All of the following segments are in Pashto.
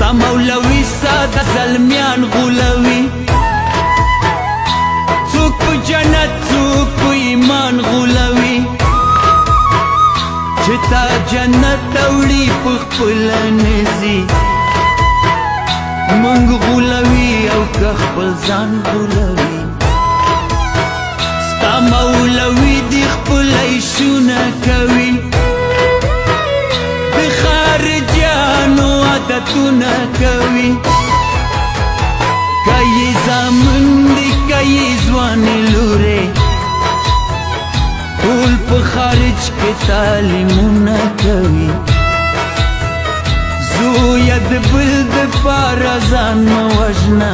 ستا مولوی ساده زلمیان غولوي څوک په جنت څوک په ایمان غولوي چې تا جنت ته وړي په خپله نځي مونږ غولوي او که خپل ځان غولوي ستا مولوي دې خپل عیشونه کوي د خارجیانو عادتونه کوي که یې زامن دي که یې ځوانې لورې ټول په خارج کې تعلیمونه کوي زویه د بل دپاره ځان مه وژنه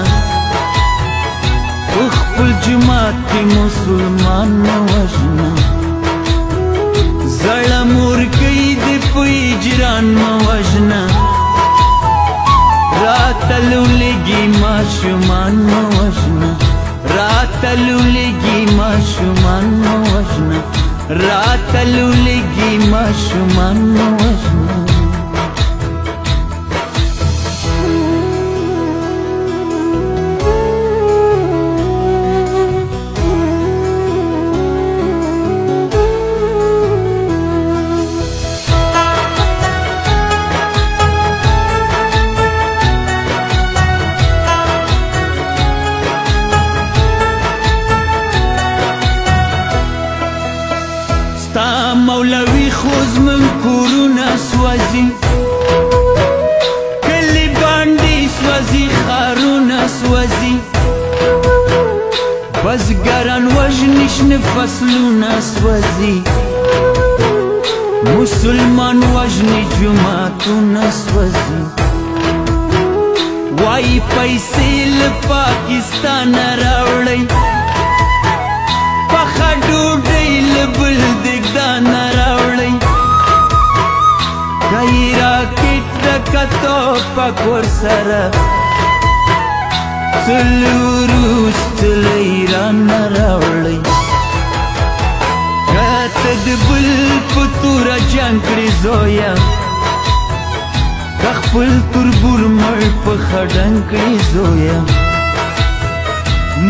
په خپل جومات کې مسلمان مه وژنه زړه مورکۍ دې په اجران مه وژنه راته لولېږي ماشومان مه وژنه راته لولېږي ماشومان مه وژنه راته لولېږي ماشومان مه وژنه ستا مولوی خو زموږ کورونه سوځي کلي باندې سوځي ښارونه سوځي بزګران وژني شنه فصلونه سوځي مسلمان وژني جوماتونه سوځي وایي پیسې له پاکستانه راوړئ پخه ډوډۍ له بل دګدانه راوړئ که یې راکټ ډکه توپک ورسره څه له روس څه له ایرانه راوړئ که ته د بل په توره جنګ کړې زویه که خپل تربور مړ په خډنګ کړې زویه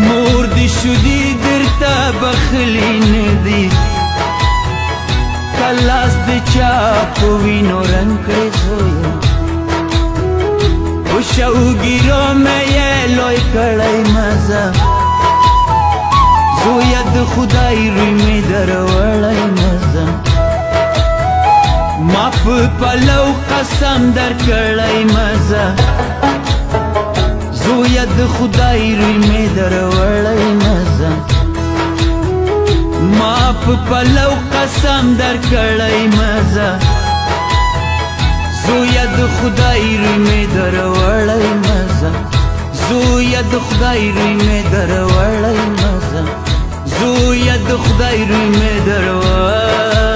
مور دې شودې درته بخلي نه دي که لاس د چا په وینو رنګ کړې زویه په شوګیرو مې یې لوی کړی مزه زویه د خدای روی مې دروړی مزه ما په پلو قسم درکړی مزه زویه د خدای روی مې دروړی مزه ما په پلو قسم درکړی مزه زویه د خدای روی مې دروړی مزه زویه د خدای روی مې دروړی مزه زویه د خدای روی مې دروړی